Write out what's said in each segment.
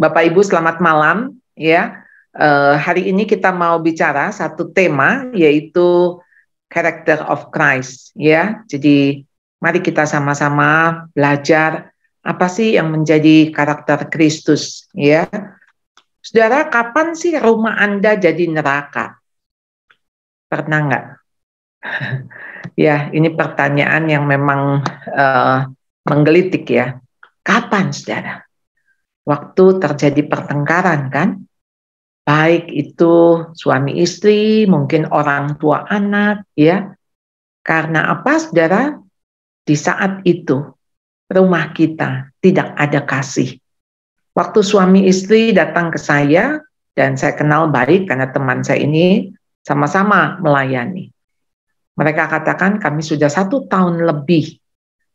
Bapak Ibu selamat malam ya. Hari ini kita mau bicara satu tema yaitu Character of Christ ya. Jadi mari kita sama-sama belajar apa sih yang menjadi karakter Kristus ya. Saudara, kapan sih rumah Anda jadi neraka? Pernah nggak? Ya, ini pertanyaan yang memang menggelitik ya. Kapan, saudara? Waktu terjadi pertengkaran kan? Baik itu suami istri, mungkin orang tua anak, ya. Karena apa, saudara? Di saat itu, rumah kita tidak ada kasih. Waktu suami istri datang ke saya, dan saya kenal baik karena teman saya ini sama-sama melayani. Mereka katakan kami sudah 1 tahun lebih,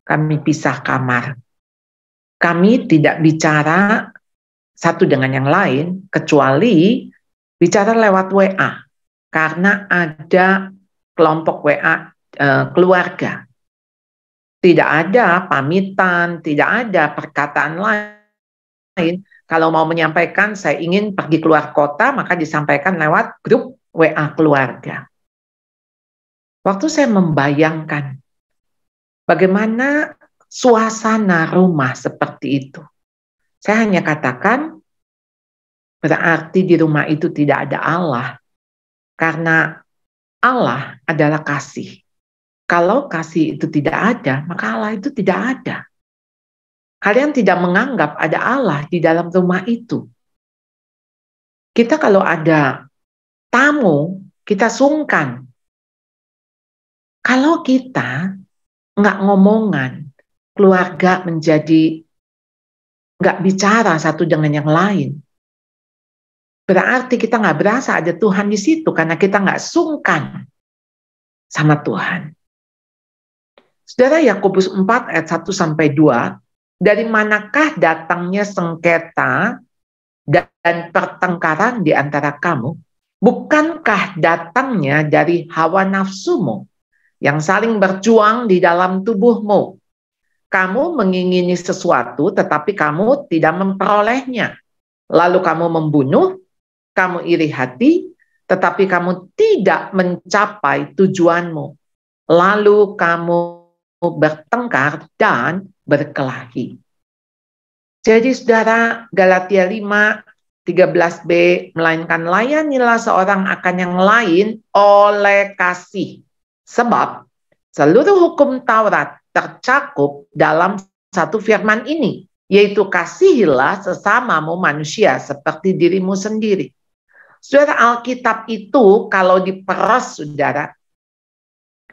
kami pisah kamar. Kami tidak bicara satu dengan yang lain, kecuali bicara lewat WA, karena ada kelompok WA keluarga. Tidak ada pamitan, tidak ada perkataan lain. Kalau mau menyampaikan, saya ingin pergi keluar kota, maka disampaikan lewat grup WA keluarga. Waktu saya membayangkan bagaimana suasana rumah seperti itu, saya hanya katakan, berarti di rumah itu tidak ada Allah. Karena Allah adalah kasih. Kalau kasih itu tidak ada, maka Allah itu tidak ada. Kalian tidak menganggap ada Allah di dalam rumah itu. Kita kalau ada tamu, kita sungkan. Kalau kita nggak ngomongan, keluarga menjadi nggak bicara satu dengan yang lain, berarti kita nggak berasa ada Tuhan di situ karena kita nggak sungkan sama Tuhan. Saudara, Yakobus 4 ayat 1-2, dari manakah datangnya sengketa dan pertengkaran di antara kamu? Bukankah datangnya dari hawa nafsumu yang saling berjuang di dalam tubuhmu? Kamu mengingini sesuatu tetapi kamu tidak memperolehnya. Lalu kamu membunuh, kamu iri hati, tetapi kamu tidak mencapai tujuanmu. Lalu kamu bertengkar dan berkelahi. Jadi saudara, Galatia 5:13b, melainkan layanilah seorang akan yang lain oleh kasih. Sebab seluruh hukum Taurat tercakup dalam satu firman ini, yaitu kasihilah sesamamu manusia seperti dirimu sendiri. Saudara, Alkitab itu kalau diperas, saudara,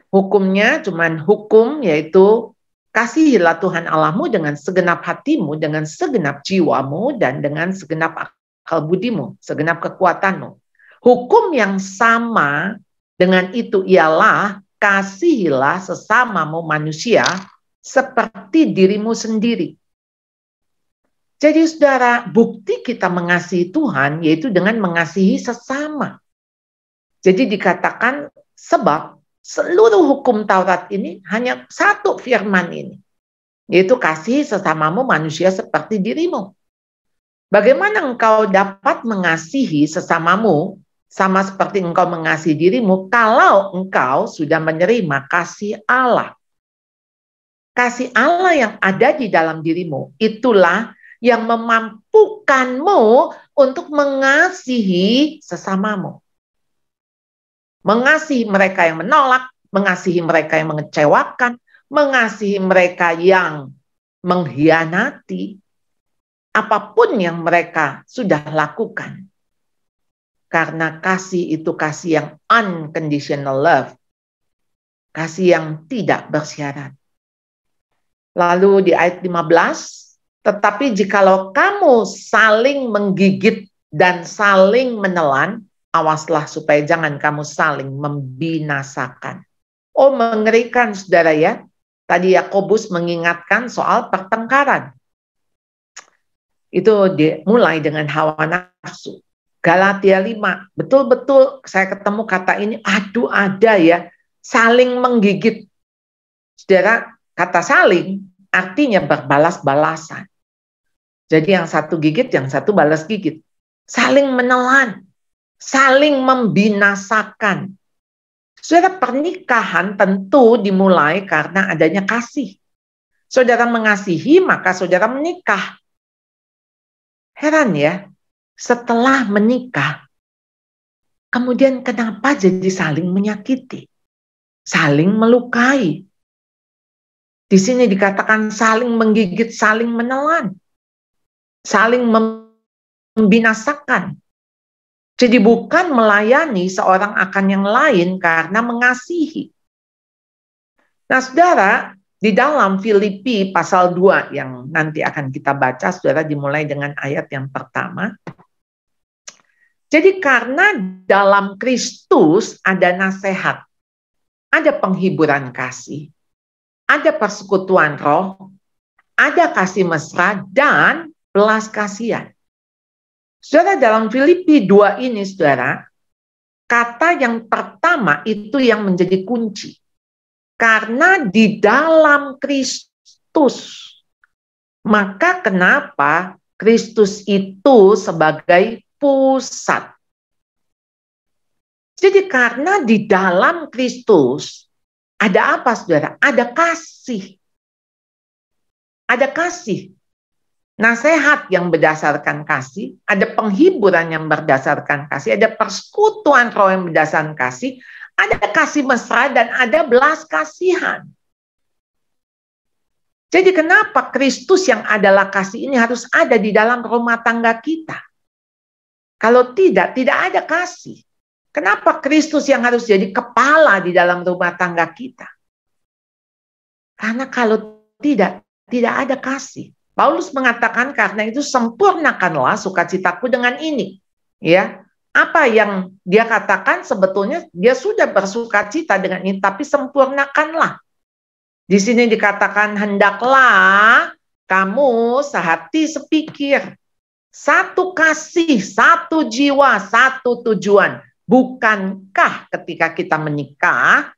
hukumnya cuman hukum, yaitu kasihilah Tuhan Allahmu dengan segenap hatimu, dengan segenap jiwamu, dan dengan segenap akal budimu, segenap kekuatanmu. Hukum yang sama dengan itu ialah kasihilah sesamamu manusia seperti dirimu sendiri. Jadi saudara, bukti kita mengasihi Tuhan yaitu dengan mengasihi sesama. Jadi dikatakan sebab seluruh hukum Taurat ini hanya satu firman ini, yaitu kasih sesamamu manusia seperti dirimu. Bagaimana engkau dapat mengasihi sesamamu sama seperti engkau mengasihi dirimu kalau engkau sudah menerima kasih Allah? Kasih Allah yang ada di dalam dirimu, itulah yang memampukanmu untuk mengasihi sesamamu. Mengasihi mereka yang menolak, mengasihi mereka yang mengecewakan, mengasihi mereka yang mengkhianati, apapun yang mereka sudah lakukan. Karena kasih itu kasih yang unconditional love, kasih yang tidak bersyarat. Lalu di ayat 15, tetapi jikalau kamu saling menggigit dan saling menelan, awaslah supaya jangan kamu saling membinasakan. Oh, mengerikan saudara ya. Tadi Yakobus mengingatkan soal pertengkaran. Itu dimulai dengan hawa nafsu. Galatia 5, betul-betul saya ketemu kata ini, aduh ada ya, saling menggigit. Saudara, kata saling artinya berbalas-balasan. Jadi yang satu gigit, yang satu balas gigit. Saling menelan, saling membinasakan. Saudara, pernikahan tentu dimulai karena adanya kasih. Saudara mengasihi, maka saudara menikah. Heran ya, setelah menikah, kemudian kenapa jadi saling menyakiti, saling melukai. Di sini dikatakan saling menggigit, saling menelan, saling membinasakan. Jadi bukan melayani seorang akan yang lain karena mengasihi. Nah, saudara, di dalam Filipi pasal 2 yang nanti akan kita baca, saudara, dimulai dengan ayat yang pertama. Jadi karena dalam Kristus ada nasihat, ada penghiburan kasih, ada persekutuan roh, ada kasih mesra, dan belas kasihan. Saudara, dalam Filipi 2 ini, saudara, kata yang pertama itu yang menjadi kunci. Karena di dalam Kristus, maka kenapa Kristus itu sebagai pusat. Jadi karena di dalam Kristus, ada apa, saudara? Ada kasih. Ada kasih. Nasihat yang berdasarkan kasih, ada penghiburan yang berdasarkan kasih, ada persekutuan roh yang berdasarkan kasih, ada kasih mesra, dan ada belas kasihan. Jadi kenapa Kristus yang adalah kasih ini harus ada di dalam rumah tangga kita? Kalau tidak ada kasih. Kenapa Kristus yang harus jadi kepala di dalam rumah tangga kita? Karena kalau tidak ada kasih. Paulus mengatakan karena itu sempurnakanlah sukacitaku dengan ini. Ya, apa yang dia katakan sebetulnya dia sudah bersukacita dengan ini, tapi sempurnakanlah. Di sini dikatakan hendaklah kamu sehati sepikir, satu kasih, satu jiwa, satu tujuan. Bukankah ketika kita menikah,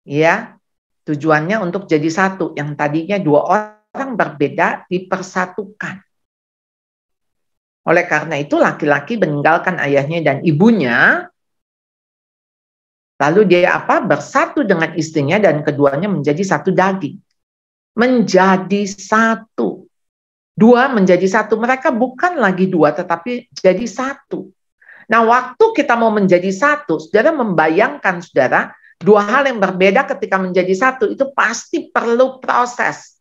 ya, tujuannya untuk jadi satu, yang tadinya dua orang berbeda dipersatukan. Oleh karena itu laki-laki meninggalkan ayahnya dan ibunya, lalu dia bersatu dengan istrinya dan keduanya menjadi satu daging. Menjadi satu. Dua menjadi satu. Mereka bukan lagi dua tetapi jadi satu. Nah, waktu kita mau menjadi satu, saudara membayangkan, saudara, dua hal yang berbeda ketika menjadi satu itu pasti perlu proses.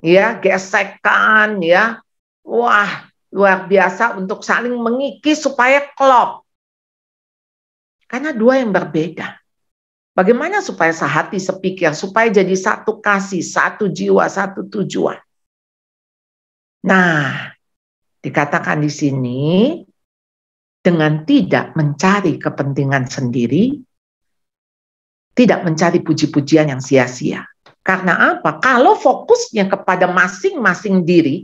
Ya, gesekan, ya. Wah, luar biasa untuk saling mengikis supaya klop. Karena dua yang berbeda. Bagaimana supaya sehati sepikir, supaya jadi satu kasih, satu jiwa, satu tujuan. Nah, dikatakan di sini, dengan tidak mencari kepentingan sendiri, tidak mencari puji-pujian yang sia-sia. Karena apa? Kalau fokusnya kepada masing-masing diri,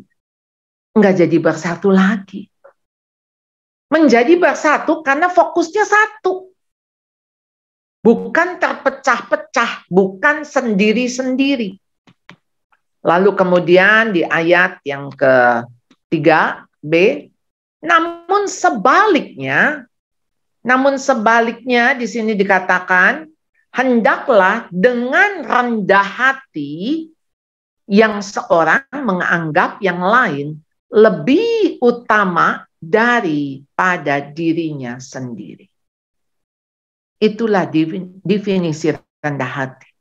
enggak jadi bersatu lagi. Menjadi bersatu karena fokusnya satu. Bukan terpecah-pecah, bukan sendiri-sendiri. Lalu kemudian di ayat yang ke-3b, namun sebaliknya di sini dikatakan, hendaklah dengan rendah hati yang seorang menganggap yang lain lebih utama daripada dirinya sendiri. Itulah definisi rendah hati.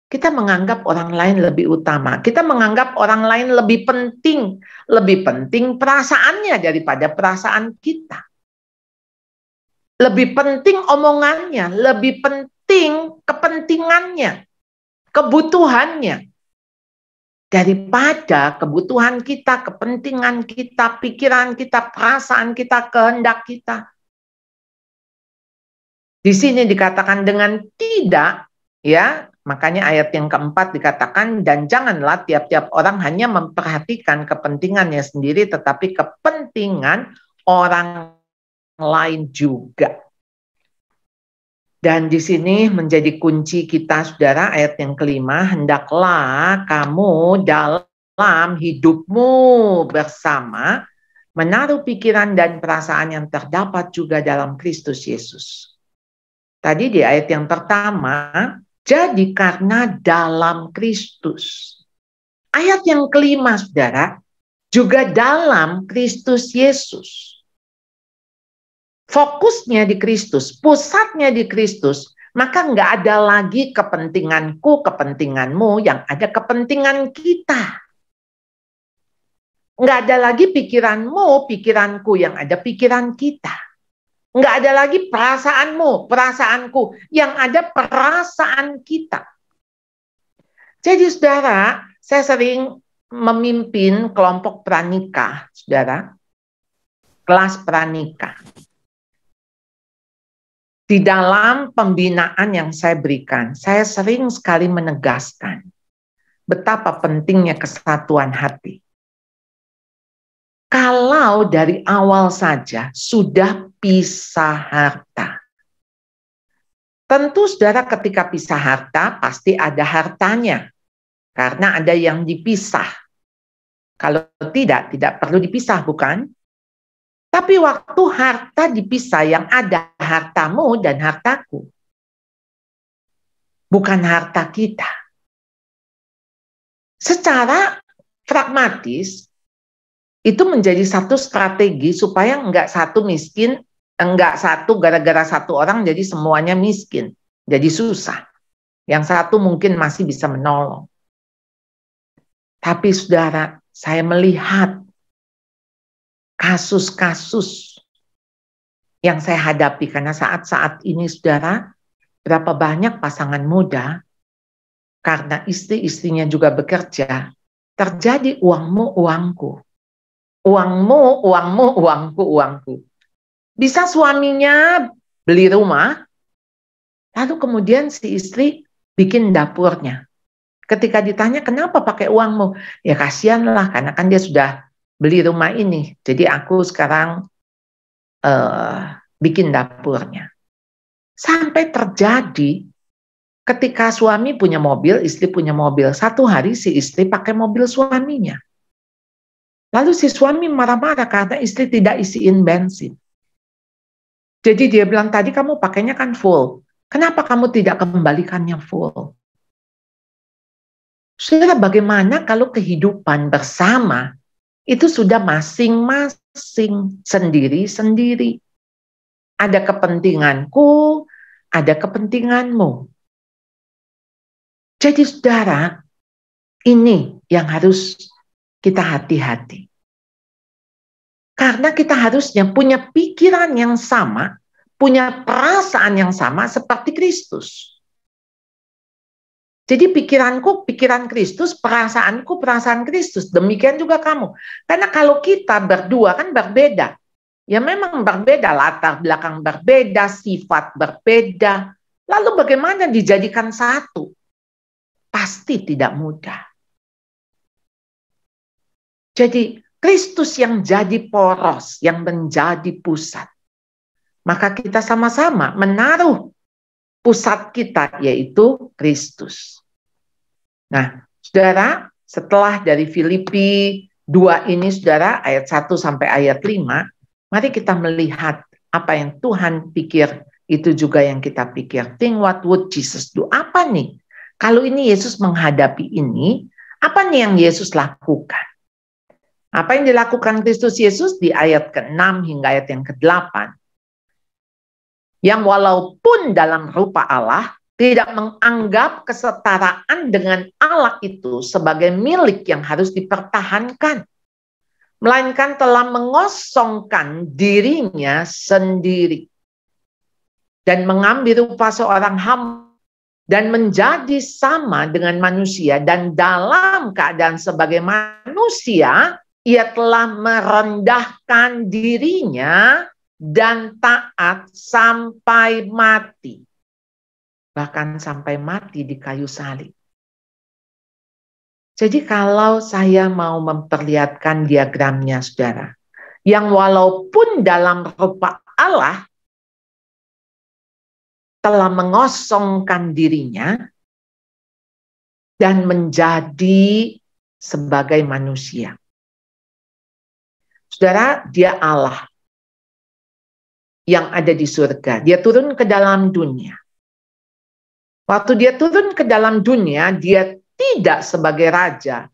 Kita menganggap orang lain lebih utama. Kita menganggap orang lain lebih penting. Lebih penting perasaannya daripada perasaan kita. Lebih penting omongannya, lebih penting kepentingannya, kebutuhannya, daripada kebutuhan kita, kepentingan kita, pikiran kita, perasaan kita, kehendak kita. Di sini dikatakan dengan tidak, ya, makanya ayat yang keempat dikatakan, dan janganlah tiap-tiap orang hanya memperhatikan kepentingannya sendiri, tetapi kepentingan orang lain juga. Dan di sini menjadi kunci kita, saudara, ayat yang kelima, hendaklah kamu dalam dalam hidupmu bersama, menaruh pikiran dan perasaan yang terdapat juga dalam Kristus Yesus. Tadi di ayat yang pertama, jadi karena dalam Kristus. Ayat yang kelima, saudara, juga dalam Kristus Yesus. Fokusnya di Kristus, pusatnya di Kristus, maka nggak ada lagi kepentinganku, kepentinganmu, yang ada kepentingan kita. Nggak ada lagi pikiranmu, pikiranku, yang ada pikiran kita. Nggak ada lagi perasaanmu, perasaanku, yang ada perasaan kita. Jadi saudara, saya sering memimpin kelompok pranikah, saudara, kelas pranikah. Di dalam pembinaan yang saya berikan, saya sering sekali menegaskan betapa pentingnya kesatuan hati. Kalau dari awal saja sudah pisah harta. Tentu saudara ketika pisah harta pasti ada hartanya. Karena ada yang dipisah. Kalau tidak perlu dipisah, bukan? Tapi waktu harta dipisah, yang ada hartamu dan hartaku. Bukan harta kita. Secara pragmatis, itu menjadi satu strategi supaya enggak satu miskin, enggak satu gara-gara satu orang jadi semuanya miskin, jadi susah. Yang satu mungkin masih bisa menolong. Tapi saudara, saya melihat kasus-kasus yang saya hadapi, karena saat-saat ini saudara, berapa banyak pasangan muda, karena istri-istrinya juga bekerja, terjadi uangmu, uangku. Uangmu, uangmu, uangku, uangku. Bisa suaminya beli rumah, lalu kemudian si istri bikin dapurnya. Ketika ditanya, kenapa pakai uangmu? Ya kasihanlah, karena kan dia sudah beli rumah ini. Jadi aku sekarang bikin dapurnya. Sampai terjadi ketika suami punya mobil, istri punya mobil. Satu hari si istri pakai mobil suaminya. Lalu si suami marah-marah karena istri tidak isiin bensin. Jadi dia bilang, tadi kamu pakainya kan full. Kenapa kamu tidak kembalikannya full? Saudara, bagaimana kalau kehidupan bersama itu sudah masing-masing, sendiri-sendiri. Ada kepentinganku, ada kepentinganmu. Jadi saudara, ini yang harus kita hati-hati. Karena kita harusnya punya pikiran yang sama, punya perasaan yang sama seperti Kristus. Jadi pikiranku, pikiran Kristus, perasaanku, perasaan Kristus. Demikian juga kamu. Karena kalau kita berdua kan berbeda. Ya memang berbeda, latar belakang berbeda, sifat berbeda. Lalu bagaimana dijadikan satu? Pasti tidak mudah. Jadi Kristus yang jadi poros, yang menjadi pusat. Maka kita sama-sama menaruh pusat kita, yaitu Kristus. Nah, saudara, setelah dari Filipi 2 ini, saudara, ayat 1 sampai ayat 5, mari kita melihat apa yang Tuhan pikir, itu juga yang kita pikir. Think what would Jesus do? Apa nih? Kalau ini Yesus menghadapi ini, apa nih yang Yesus lakukan? Apa yang dilakukan Kristus Yesus di ayat ke-6 hingga ayat yang ke-8? Yang walaupun dalam rupa Allah, tidak menganggap kesetaraan dengan Allah itu sebagai milik yang harus dipertahankan. Melainkan telah mengosongkan dirinya sendiri. Dan mengambil rupa seorang hamba dan menjadi sama dengan manusia. Dan dalam keadaan sebagai manusia, ia telah merendahkan dirinya dan taat sampai mati. Bahkan sampai mati di kayu salib. Jadi kalau saya mau memperlihatkan diagramnya, saudara, yang walaupun dalam rupa Allah telah mengosongkan dirinya dan menjadi sebagai manusia. Saudara, dia Allah yang ada di surga. Dia turun ke dalam dunia. Waktu dia turun ke dalam dunia, dia tidak sebagai raja,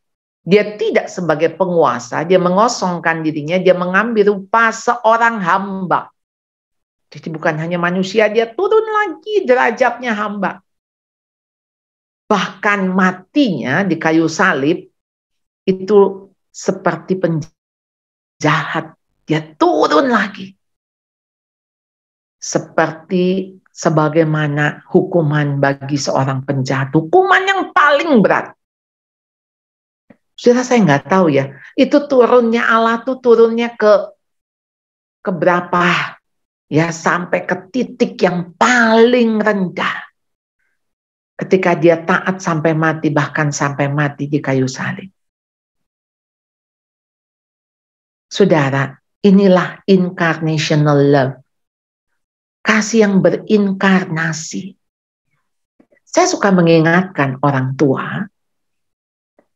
dia tidak sebagai penguasa, dia mengosongkan dirinya, dia mengambil rupa seorang hamba. Jadi bukan hanya manusia, dia turun lagi derajatnya hamba. Bahkan matinya di kayu salib itu seperti penjahat. Dia turun lagi. Seperti sebagaimana hukuman bagi seorang penjahat. Hukuman yang paling berat. Saudara, saya nggak tahu ya. Itu turunnya Allah tuh turunnya ke berapa? Ya, sampai ke titik yang paling rendah. Ketika dia taat sampai mati, bahkan sampai mati di kayu salib. Saudara, inilah incarnational love. Kasih yang berinkarnasi. Saya suka mengingatkan orang tua.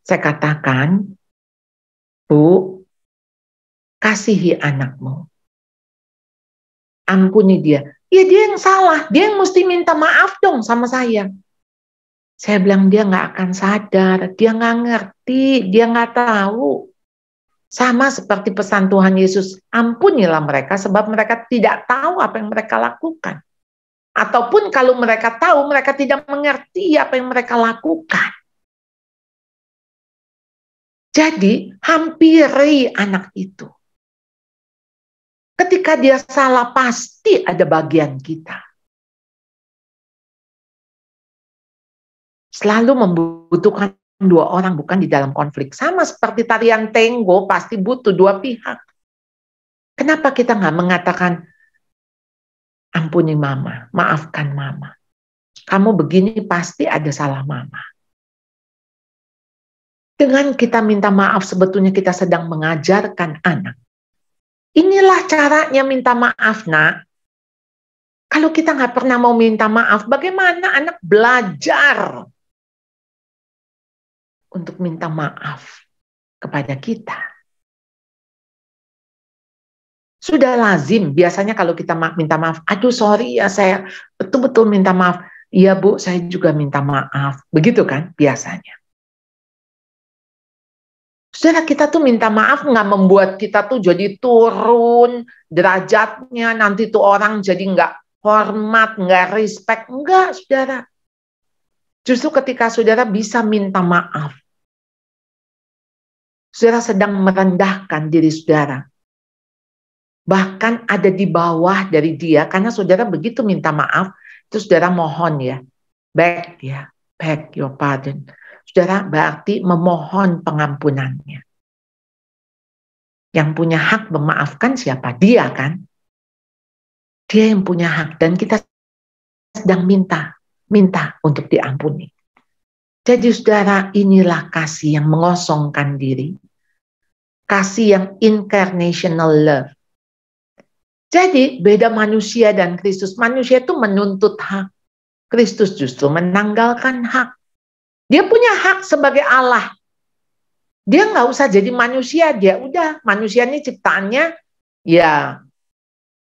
Saya katakan, Bu, kasihi anakmu. Ampuni dia. Ya dia yang salah. Dia yang mesti minta maaf dong sama saya. Saya bilang dia nggak akan sadar. Dia nggak ngerti. Dia nggak tahu. Sama seperti pesan Tuhan Yesus, ampunilah mereka sebab mereka tidak tahu apa yang mereka lakukan. Ataupun kalau mereka tahu, mereka tidak mengerti apa yang mereka lakukan. Jadi, hampiri anak itu. Ketika dia salah, pasti ada bagian kita. Selalu membutuhkan dua orang, bukan di dalam konflik. Sama seperti tarian tango, pasti butuh dua pihak. Kenapa kita nggak mengatakan, ampuni mama, maafkan mama. Kamu begini pasti ada salah mama. Dengan kita minta maaf, sebetulnya kita sedang mengajarkan anak. Inilah caranya minta maaf, nak. Kalau kita nggak pernah mau minta maaf, bagaimana anak belajar untuk minta maaf kepada kita? Sudah lazim, biasanya kalau kita minta maaf, aduh sorry ya saya betul-betul minta maaf. Iya Bu, saya juga minta maaf. Begitu kan biasanya. Saudara, kita tuh minta maaf nggak membuat kita tuh jadi turun derajatnya, nanti tuh orang jadi nggak hormat, nggak respect. Enggak, saudara. Justru ketika saudara bisa minta maaf, saudara sedang merendahkan diri saudara. Bahkan ada di bawah dari dia, karena saudara begitu minta maaf, itu saudara mohon ya, beg your pardon. Saudara berarti memohon pengampunannya. Yang punya hak memaafkan siapa? Dia kan? Dia yang punya hak dan kita sedang minta untuk diampuni. Jadi saudara, inilah kasih yang mengosongkan diri. Kasih yang incarnational love. Jadi beda manusia dan Kristus. Manusia itu menuntut hak. Kristus justru menanggalkan hak. Dia punya hak sebagai Allah. Dia nggak usah jadi manusia. Dia udah, manusia ini ciptaannya ya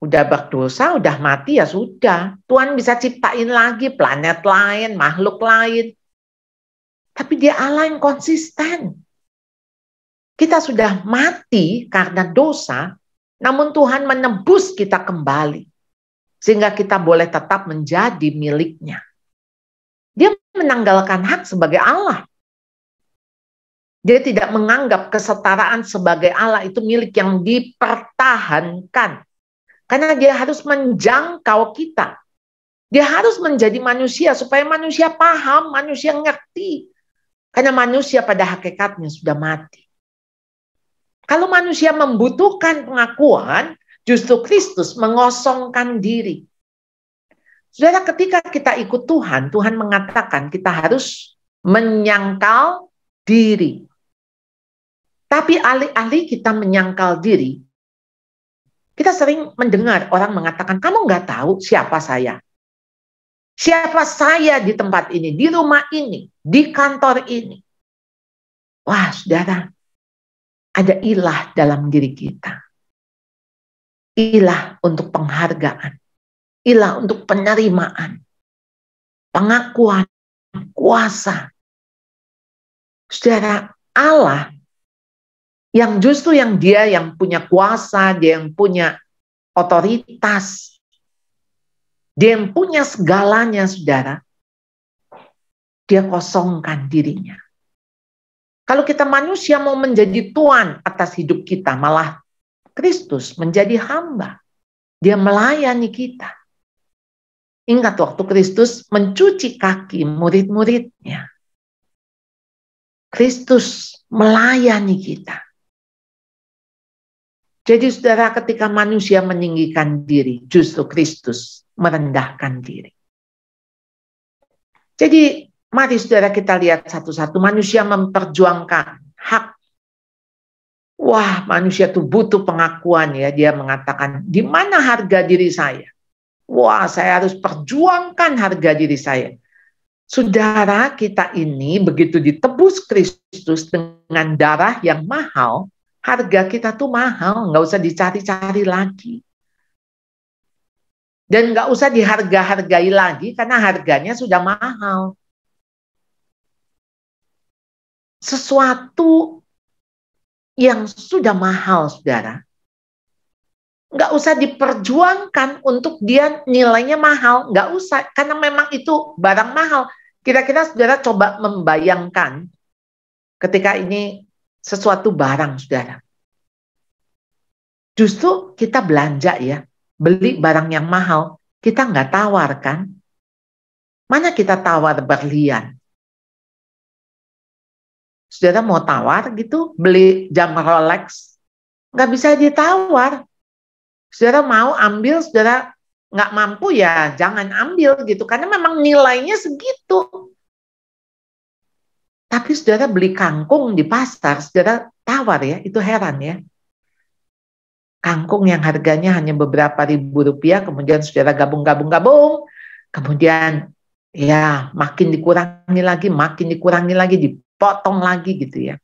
udah berdosa, udah mati ya sudah. Tuhan bisa ciptain lagi planet lain, makhluk lain. Tapi dia Allah yang konsisten. Kita sudah mati karena dosa, namun Tuhan menebus kita kembali. Sehingga kita boleh tetap menjadi miliknya. Dia menanggalkan hak sebagai Allah. Dia tidak menganggap kesetaraan sebagai Allah itu milik yang dipertahankan. Karena dia harus menjangkau kita. Dia harus menjadi manusia supaya manusia paham, manusia ngerti. Karena manusia pada hakikatnya sudah mati. Kalau manusia membutuhkan pengakuan, justru Kristus mengosongkan diri. Saudara, ketika kita ikut Tuhan, Tuhan mengatakan kita harus menyangkal diri. Tapi alih-alih kita menyangkal diri, kita sering mendengar orang mengatakan, kamu nggak tahu siapa saya? Siapa saya di tempat ini, di rumah ini, di kantor ini? Wah, saudara, ada ilah dalam diri kita. Ilah untuk penghargaan. Ilah untuk penerimaan. Pengakuan, kuasa. Saudara, Allah yang justru yang dia yang punya kuasa, dia yang punya otoritas, dia yang punya segalanya, saudara, dia kosongkan dirinya. Kalau kita manusia mau menjadi tuan atas hidup kita, malah Kristus menjadi hamba. Dia melayani kita. Ingat waktu Kristus mencuci kaki murid-muridnya. Kristus melayani kita. Jadi saudara, ketika manusia meninggikan diri, justru Kristus merendahkan diri. Jadi mari saudara kita lihat satu-satu. Manusia memperjuangkan hak. Wah, manusia itu butuh pengakuan ya. Dia mengatakan, di mana harga diri saya? Wah, saya harus perjuangkan harga diri saya. Saudara, kita ini begitu ditebus Kristus dengan darah yang mahal, harga kita tuh mahal, nggak usah dicari-cari lagi. Dan nggak usah diharga-hargai lagi karena harganya sudah mahal. Sesuatu yang sudah mahal, saudara, nggak usah diperjuangkan untuk dia nilainya mahal, nggak usah, karena memang itu barang mahal. Kira-kira saudara coba membayangkan ketika ini sesuatu barang, saudara. Justru kita belanja ya, beli barang yang mahal, kita nggak tawar kan? Mana kita tawar berlian? Saudara mau tawar gitu, beli jam Rolex, nggak bisa ditawar. Saudara mau ambil, saudara nggak mampu ya jangan ambil gitu, karena memang nilainya segitu. Tapi saudara beli kangkung di pasar, saudara tawar ya, itu heran ya. Kangkung yang harganya hanya beberapa ribu rupiah, kemudian saudara gabung-gabung, kemudian ya makin dikurangi lagi, dipotong lagi gitu ya.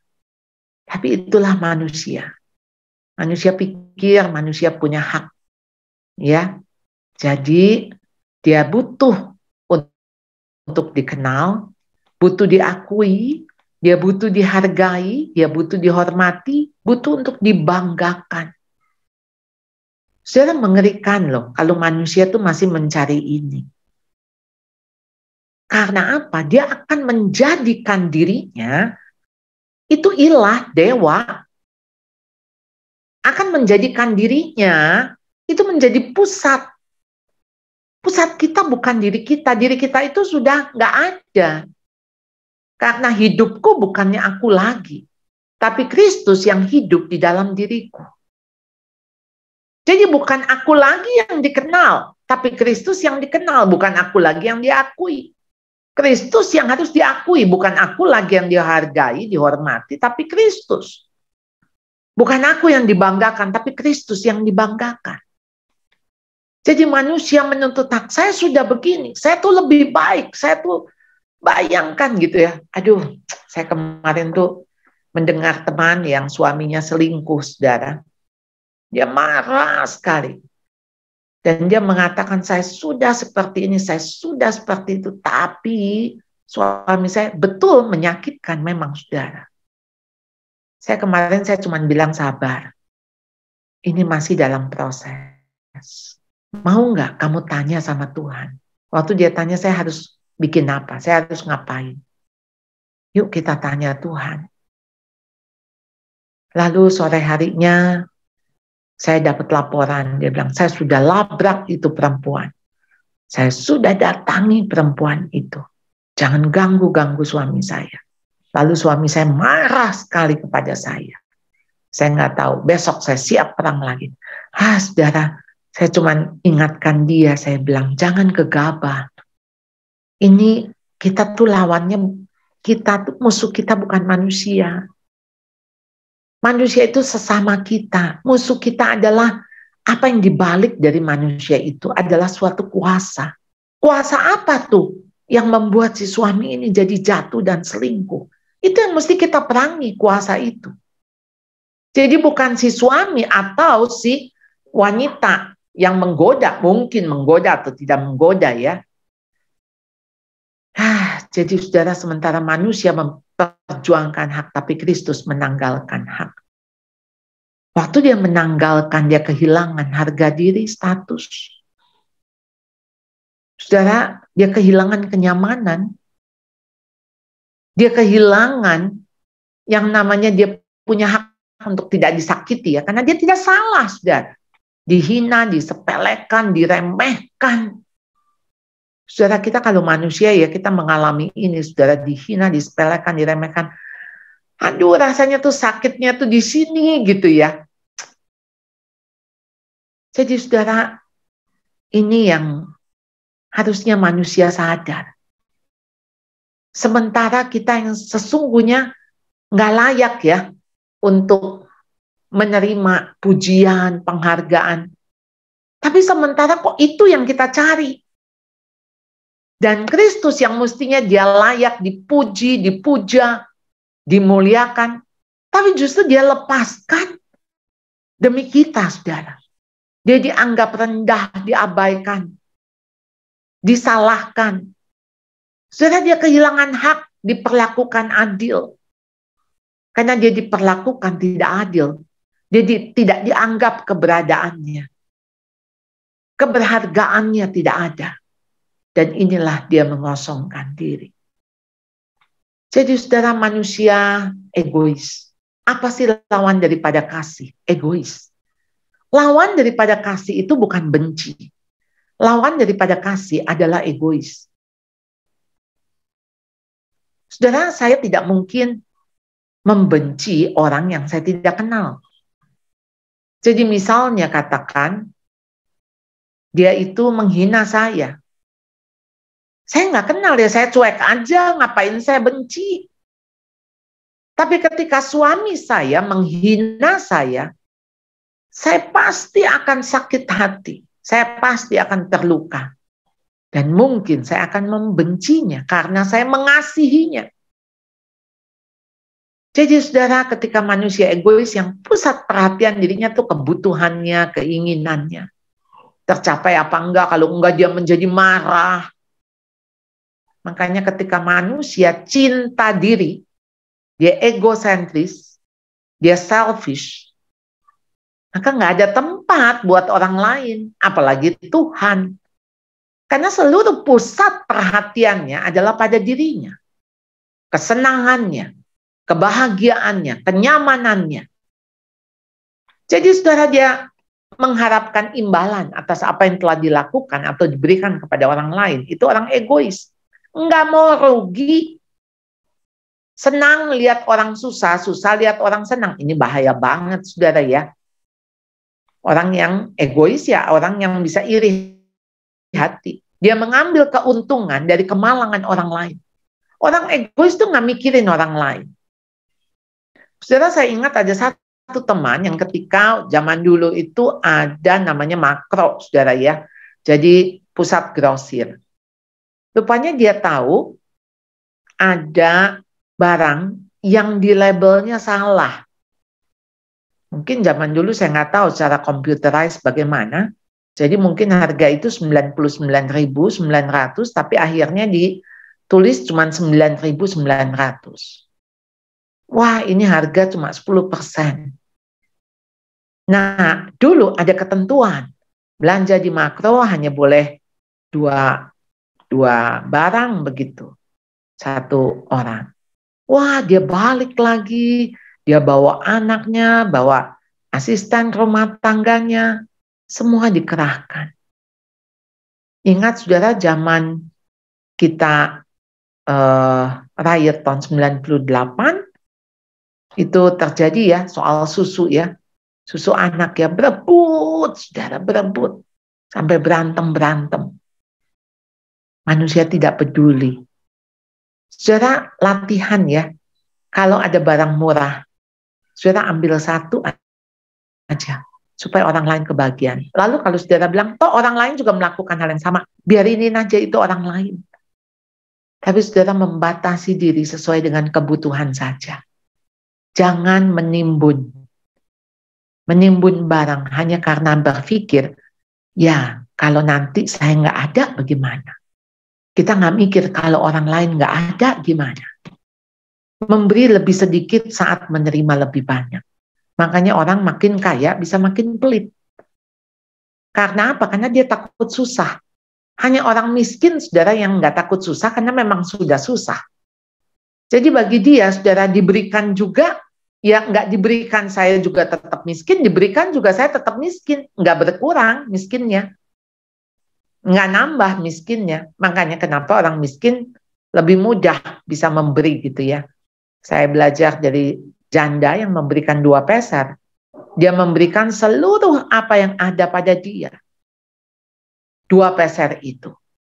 Tapi itulah manusia. Manusia pikir manusia punya hak. Ya. Jadi dia butuh untuk dikenal, butuh diakui, dia butuh dihargai, dia butuh dihormati, butuh untuk dibanggakan. Saudara, mengerikan loh kalau manusia tuh masih mencari ini. Karena apa? Dia akan menjadikan dirinya itu ilah, dewa. Akan menjadikan dirinya itu menjadi pusat. Pusat kita bukan diri kita. Diri kita itu sudah nggak ada. Karena hidupku bukannya aku lagi. Tapi Kristus yang hidup di dalam diriku. Jadi bukan aku lagi yang dikenal, tapi Kristus yang dikenal, bukan aku lagi yang diakui. Kristus yang harus diakui, bukan aku lagi yang dihargai, dihormati, tapi Kristus. Bukan aku yang dibanggakan, tapi Kristus yang dibanggakan. Jadi manusia menuntut hak, saya sudah begini, saya tuh lebih baik, saya tuh bayangkan gitu ya. Aduh, saya kemarin tuh mendengar teman yang suaminya selingkuh, saudara. Dia marah sekali. Dan dia mengatakan, saya sudah seperti ini, saya sudah seperti itu. Tapi suami saya betul menyakitkan memang, saudara. Saya kemarin cuma bilang sabar. Ini masih dalam proses. Mau nggak kamu tanya sama Tuhan? Waktu dia tanya, saya harus bikin apa? Saya harus ngapain? Yuk kita tanya Tuhan. Lalu sore harinya, saya dapat laporan, dia bilang, saya sudah labrak itu perempuan. Saya sudah datangi perempuan itu. Jangan ganggu-ganggu suami saya. Lalu suami saya marah sekali kepada saya. Saya nggak tahu, besok saya siap perang lagi. Saudara, saya cuma ingatkan dia, saya bilang, jangan gegabah. Ini kita tuh lawannya, kita tuh musuh kita bukan manusia. Manusia itu sesama kita. Musuh kita adalah apa yang dibalik dari manusia itu adalah suatu kuasa. Kuasa apa tuh yang membuat si suami ini jadi jatuh dan selingkuh? Itu yang mesti kita perangi, kuasa itu. Jadi bukan si suami atau si wanita yang menggoda, mungkin menggoda atau tidak menggoda ya. Jadi saudara, sementara manusia memperjuangkan hak, tapi Kristus menanggalkan hak. Waktu dia menanggalkan, dia kehilangan harga diri, status. Saudara, dia kehilangan kenyamanan. Dia kehilangan yang namanya dia punya hak untuk tidak disakiti ya, karena dia tidak salah, saudara. Dihina, disepelekan, diremehkan. Saudara, kita kalau manusia ya, kita mengalami ini, saudara, dihina, disepelekan, diremehkan. Aduh, rasanya tuh sakitnya tuh di sini gitu ya. Jadi saudara, ini yang harusnya manusia sadar. Sementara kita yang sesungguhnya nggak layak ya untuk menerima pujian, penghargaan. Tapi sementara kok itu yang kita cari. Dan Kristus yang mestinya dia layak dipuji, dipuja, dimuliakan. Tapi justru dia lepaskan demi kita, saudara. Dia dianggap rendah, diabaikan, disalahkan. Saudara, dia kehilangan hak, diperlakukan adil. Karena dia diperlakukan tidak adil. Dia tidak dianggap keberadaannya. Keberhargaannya tidak ada. Dan inilah dia mengosongkan diri. Jadi saudara, manusia egois. Apa sih lawan daripada kasih? Egois. Lawan daripada kasih itu bukan benci. Lawan daripada kasih adalah egois. Saudara, saya tidak mungkin membenci orang yang saya tidak kenal. Jadi misalnya katakan, dia itu menghina saya. Saya nggak kenal dia, saya cuek aja, ngapain saya benci. Tapi ketika suami saya menghina saya pasti akan sakit hati. Saya pasti akan terluka. Dan mungkin saya akan membencinya karena saya mengasihinya. Jadi saudara, ketika manusia egois yang pusat perhatian dirinya tuh kebutuhannya, keinginannya. Tercapai apa enggak, kalau enggak dia menjadi marah. Makanya ketika manusia cinta diri, dia egosentris, dia selfish, maka enggak ada tempat buat orang lain, apalagi Tuhan. Karena seluruh pusat perhatiannya adalah pada dirinya. Kesenangannya, kebahagiaannya, kenyamanannya. Jadi saudara, dia mengharapkan imbalan atas apa yang telah dilakukan atau diberikan kepada orang lain. Itu orang egois. Enggak mau rugi. Senang lihat orang susah, susah lihat orang senang. Ini bahaya banget saudara ya. Orang yang egois ya, orang yang bisa iri hati. Dia mengambil keuntungan dari kemalangan orang lain. Orang egois itu nggak mikirin orang lain. Saudara, saya ingat ada satu teman yang ketika zaman dulu itu ada namanya Makro, saudara ya. Jadi pusat grosir. Rupanya dia tahu ada barang yang di labelnya salah. Mungkin zaman dulu saya nggak tahu secara computerized bagaimana. Jadi mungkin harga itu 99.900, tapi akhirnya ditulis cuma 9.900. Wah, ini harga cuma 10%. Nah, dulu ada ketentuan. Belanja di Makro hanya boleh dua barang begitu. Satu orang. Wah, dia balik lagi. Dia bawa anaknya, bawa asisten rumah tangganya. Semua dikerahkan. Ingat saudara, zaman kita riot tahun 98, itu terjadi ya soal susu ya. Susu anak ya, berebut, saudara, berebut. Sampai berantem-berantem. Manusia tidak peduli. Saudara, latihan ya. Kalau ada barang murah, saudara ambil satu aja. Supaya orang lain kebagian. Lalu kalau saudara bilang, toh orang lain juga melakukan hal yang sama, biarinin aja itu orang lain. Tapi saudara membatasi diri sesuai dengan kebutuhan saja. Jangan menimbun barang hanya karena berpikir, ya kalau nanti saya nggak ada bagaimana. Kita nggak mikir kalau orang lain nggak ada gimana. Memberi lebih sedikit saat menerima lebih banyak. Makanya orang makin kaya bisa makin pelit. Karena apa? Karena dia takut susah. Hanya orang miskin, saudara, yang nggak takut susah karena memang sudah susah. Jadi bagi dia, saudara, diberikan juga, ya nggak diberikan saya juga tetap miskin, diberikan juga saya tetap miskin. Nggak berkurang miskinnya. Nggak nambah miskinnya. Makanya kenapa orang miskin lebih mudah bisa memberi gitu ya. Saya belajar dari janda yang memberikan 2 peser. Dia memberikan seluruh apa yang ada pada dia. 2 peser itu.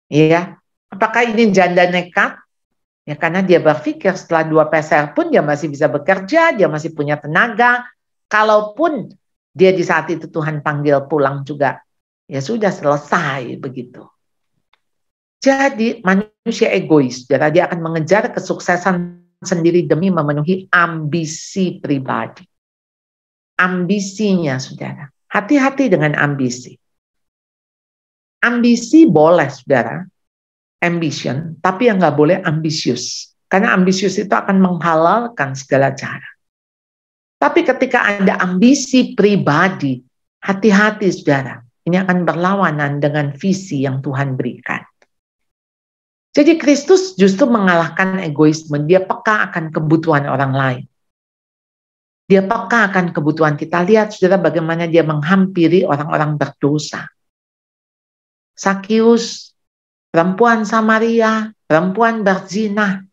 Ya. Apakah ini janda nekat? Ya karena dia berpikir setelah 2 peser pun dia masih bisa bekerja, dia masih punya tenaga. Kalaupun dia di saat itu Tuhan panggil pulang juga, ya sudah selesai begitu. Jadi manusia egois, jadi dia akan mengejar kesuksesan sendiri demi memenuhi ambisi pribadi. Ambisinya, saudara. Hati-hati dengan ambisi. Ambisi boleh, saudara. Ambition, tapi yang nggak boleh ambisius. Karena ambisius itu akan menghalalkan segala cara. Tapi ketika Anda ambisi pribadi, hati-hati, saudara. Ini akan berlawanan dengan visi yang Tuhan berikan. Jadi Kristus justru mengalahkan egoisme. Dia peka akan kebutuhan orang lain. Dia peka akan kebutuhan kita. Lihat, saudara, bagaimana dia menghampiri orang-orang berdosa. Sakius, perempuan Samaria, perempuan berzina.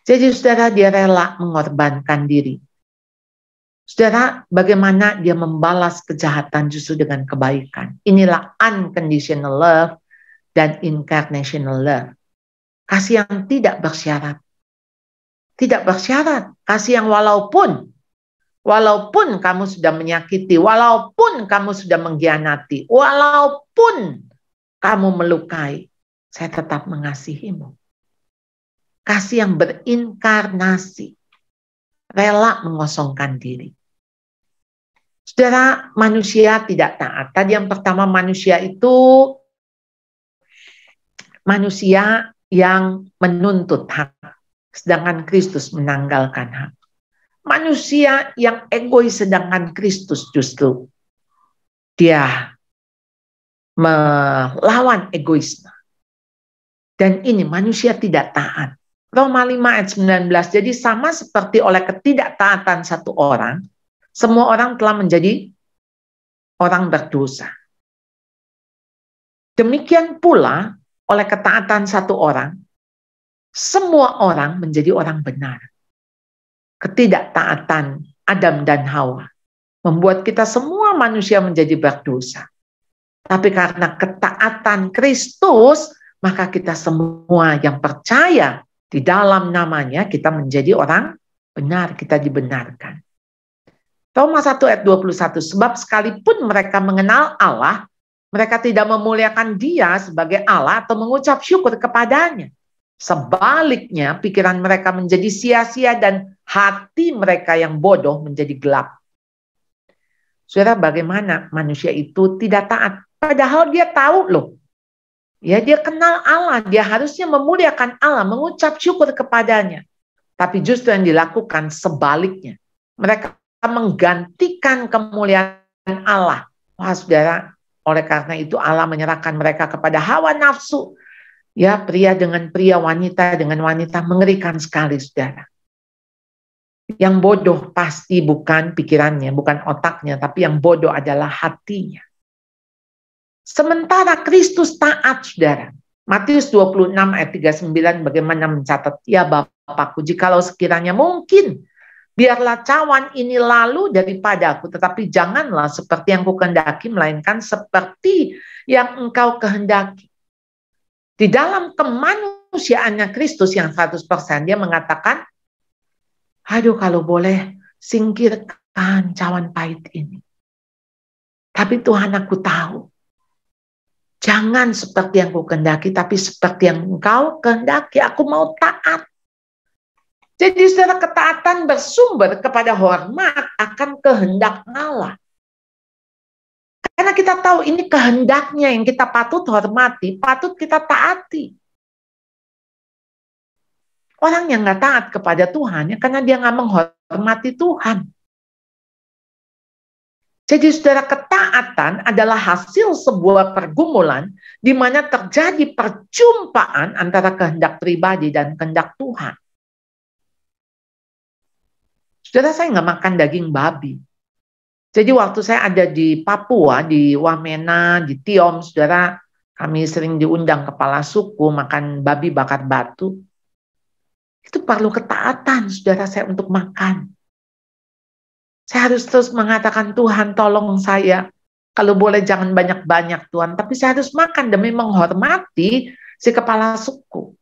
Jadi, saudara, dia rela mengorbankan diri. Saudara, bagaimana dia membalas kejahatan justru dengan kebaikan. Inilah unconditional love dan incarnational love. Kasih yang tidak bersyarat. Tidak bersyarat. Kasih yang walaupun kamu sudah menyakiti, walaupun kamu sudah mengkhianati, walaupun kamu melukai, saya tetap mengasihimu. Kasih yang berinkarnasi. Rela mengosongkan diri. Saudara, manusia tidak taat. Tadi yang pertama, manusia itu manusia yang menuntut hak. Sedangkan Kristus menanggalkan hak. Manusia yang egois sedangkan Kristus justru dia melawan egoisme. Dan ini manusia tidak taat. Roma 5 ayat 19. Jadi sama seperti oleh ketidaktaatan satu orang, semua orang telah menjadi orang berdosa. Demikian pula oleh ketaatan satu orang, semua orang menjadi orang benar. Ketidaktaatan Adam dan Hawa membuat kita semua manusia menjadi berdosa. Tapi karena ketaatan Kristus, maka kita semua yang percaya di dalam namanya, kita menjadi orang benar, kita dibenarkan. Roma 1 ayat 21, sebab sekalipun mereka mengenal Allah, mereka tidak memuliakan Dia sebagai Allah atau mengucap syukur kepadanya. Sebaliknya, pikiran mereka menjadi sia-sia dan hati mereka yang bodoh menjadi gelap. Saudara, bagaimana manusia itu tidak taat? Padahal dia tahu loh. Ya, dia kenal Allah, dia harusnya memuliakan Allah, mengucap syukur kepadanya. Tapi justru yang dilakukan sebaliknya. Mereka menggantikan kemuliaan Allah. Wah, saudara, oleh karena itu Allah menyerahkan mereka kepada hawa nafsu. Ya, pria dengan pria, wanita dengan wanita, mengerikan sekali, saudara. Yang bodoh pasti bukan pikirannya, bukan otaknya, tapi yang bodoh adalah hatinya. Sementara Kristus taat, saudara. Matius 26 ayat 39 bagaimana mencatat, ya Bapakku, jikalau sekiranya mungkin, biarlah cawan ini lalu daripadaku, tetapi janganlah seperti yang kukehendaki, melainkan seperti yang engkau kehendaki. Di dalam kemanusiaannya Kristus yang 100%, dia mengatakan, aduh kalau boleh singkirkan cawan pahit ini. Tapi Tuhan, aku tahu, Jangan seperti yang ku kehendaki, tapi seperti yang engkau kehendaki. Aku mau taat. Jadi saudara, ketaatan bersumber kepada hormat akan kehendak Allah. Karena kita tahu ini kehendaknya yang kita patut hormati, patut kita taati. Orang yang nggak taat kepada Tuhan, ya karena dia nggak menghormati Tuhan. Jadi saudara, ketaatan adalah hasil sebuah pergumulan di mana terjadi perjumpaan antara kehendak pribadi dan kehendak Tuhan. Saudara, saya nggak makan daging babi. Jadi waktu saya ada di Papua, di Wamena, di Tiom, saudara, kami sering diundang kepala suku makan babi bakar batu. Itu perlu ketaatan, saudara, saya untuk makan. Saya harus terus mengatakan, Tuhan tolong saya. Kalau boleh jangan banyak-banyak Tuhan. Tapi saya harus makan demi menghormati si kepala suku.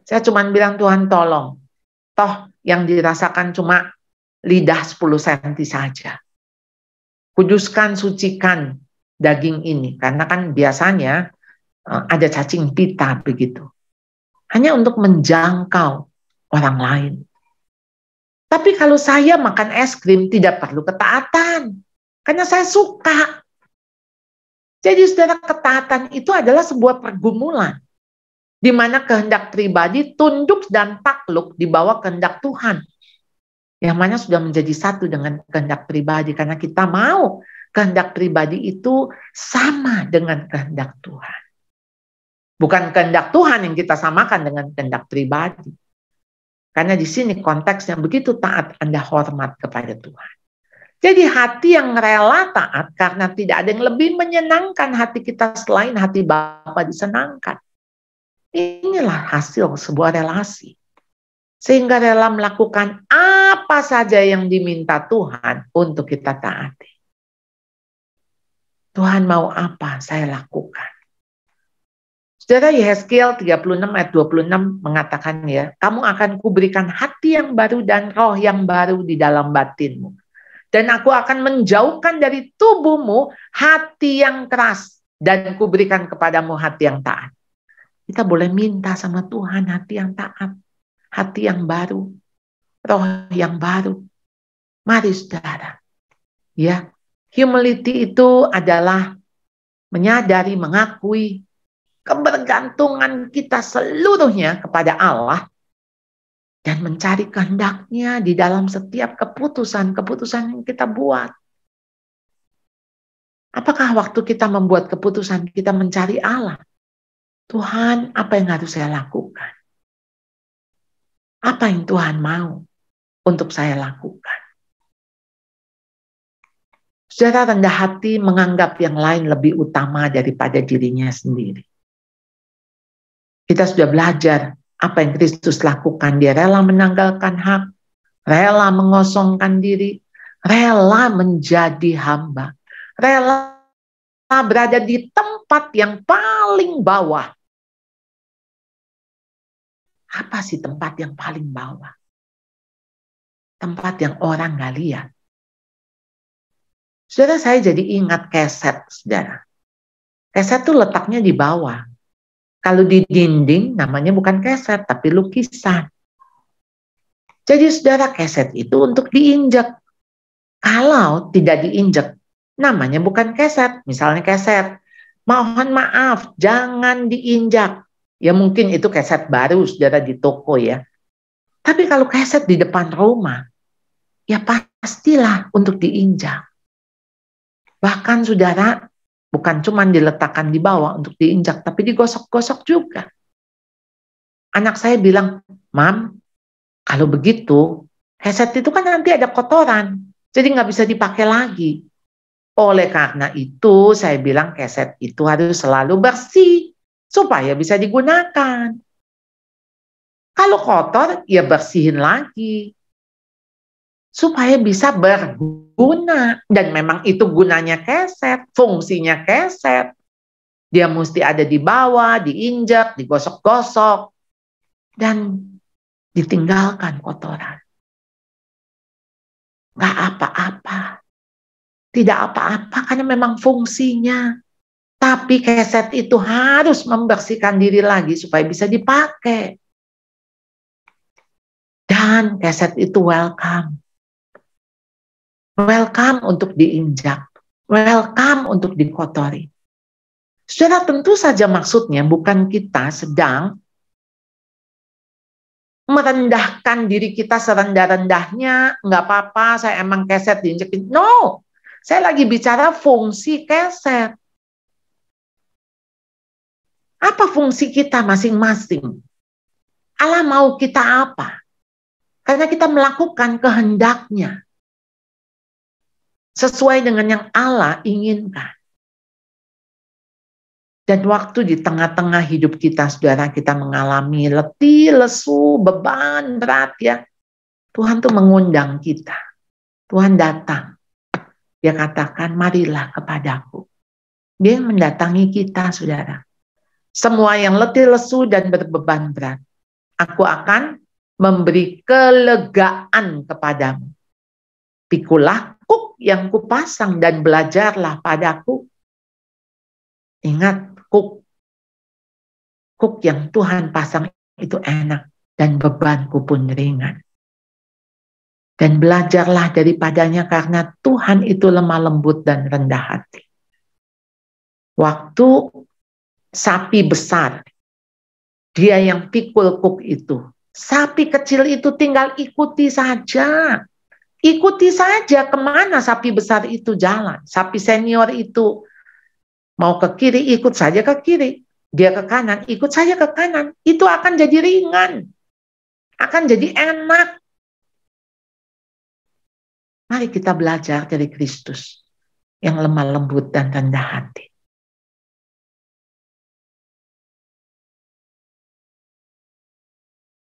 Saya cuma bilang, Tuhan tolong. Toh yang dirasakan cuma lidah 10 senti saja. Kuduskan, sucikan daging ini. Karena kan biasanya ada cacing pita begitu. Hanya untuk menjangkau orang lain. Tapi kalau saya makan es krim tidak perlu ketaatan. Karena saya suka. Jadi saudara, ketaatan itu adalah sebuah pergumulan. Di mana kehendak pribadi tunduk dan takluk di bawah kehendak Tuhan. Yang mana sudah menjadi satu dengan kehendak pribadi. Karena kita mau kehendak pribadi itu sama dengan kehendak Tuhan. Bukan kehendak Tuhan yang kita samakan dengan kehendak pribadi. Karena di sini konteksnya begitu taat Anda hormat kepada Tuhan. Jadi hati yang rela taat karena tidak ada yang lebih menyenangkan hati kita selain hati Bapa disenangkan. Inilah hasil sebuah relasi. Sehingga rela melakukan apa saja yang diminta Tuhan untuk kita taati. Tuhan mau apa, saya lakukan. Saudara, Yehezkiel 36 ayat 26 mengatakan ya, kamu akan kuberikan hati yang baru dan roh yang baru di dalam batinmu. Dan aku akan menjauhkan dari tubuhmu hati yang keras dan kuberikan kepadamu hati yang taat. Kita boleh minta sama Tuhan hati yang taat, hati yang baru, roh yang baru. Mari saudara. Ya, humility itu adalah menyadari, mengakui kebergantungan kita seluruhnya kepada Allah dan mencari kehendaknya di dalam setiap keputusan-keputusan yang kita buat. Apakah waktu kita membuat keputusan kita mencari Allah? Tuhan, apa yang harus saya lakukan? Apa yang Tuhan mau untuk saya lakukan? Saudara, rendah hati menganggap yang lain lebih utama daripada dirinya sendiri. Kita sudah belajar apa yang Kristus lakukan. Dia rela menanggalkan hak, rela mengosongkan diri, rela menjadi hamba, rela berada di tempat yang paling bawah. Apa sih tempat yang paling bawah? Tempat yang orang nggak lihat. Saudara, saya jadi ingat keset, saudara. Keset itu letaknya di bawah. Kalau di dinding namanya bukan keset, tapi lukisan. Jadi saudara, keset itu untuk diinjak. Kalau tidak diinjak, namanya bukan keset. Misalnya keset, mohon maaf, jangan diinjak. Ya mungkin itu keset baru saudara di toko ya. Tapi kalau keset di depan rumah, ya pastilah untuk diinjak. Bahkan saudara, bukan cuma diletakkan di bawah untuk diinjak, tapi digosok-gosok juga. Anak saya bilang, Mam, kalau begitu, keset itu kan nanti ada kotoran, jadi nggak bisa dipakai lagi. Oleh karena itu, saya bilang keset itu harus selalu bersih, supaya bisa digunakan. Kalau kotor, ya bersihin lagi. Supaya bisa berguna. Dan memang itu gunanya keset, fungsinya keset. Dia mesti ada di bawah, diinjak, digosok-gosok, dan ditinggalkan kotoran. Gak apa-apa. Tidak apa-apa karena memang fungsinya. Tapi keset itu harus membersihkan diri lagi supaya bisa dipakai. Dan keset itu welcome. Welcome untuk diinjak. Welcome untuk dikotori. Saudara, tentu saja maksudnya bukan kita sedang merendahkan diri kita serendah-rendahnya, nggak apa-apa, saya emang keset diinjekin. No, saya lagi bicara fungsi keset. Apa fungsi kita masing-masing? Allah mau kita apa? Karena kita melakukan kehendaknya. Sesuai dengan yang Allah inginkan. Dan waktu di tengah-tengah hidup kita, saudara, kita mengalami letih, lesu, beban, berat ya. Tuhan tuh mengundang kita. Tuhan datang. Dia katakan, marilah kepadaku. Dia yang mendatangi kita, saudara. Semua yang letih, lesu, dan berbeban berat. Aku akan memberi kelegaan kepadamu. Pikulah kuk yang kupasang dan belajarlah padaku. Ingat, kuk yang Tuhan pasang itu enak dan bebanku pun ringan. Dan belajarlah daripadanya karena Tuhan itu lemah lembut dan rendah hati. Waktu sapi besar, dia yang pikul kuk itu. Sapi kecil itu tinggal ikuti saja. Ikuti saja kemana sapi besar itu jalan. Sapi senior itu mau ke kiri, ikut saja ke kiri. Dia ke kanan, ikut saja ke kanan. Itu akan jadi ringan. Akan jadi enak. Mari kita belajar dari Kristus yang lemah lembut dan rendah hati.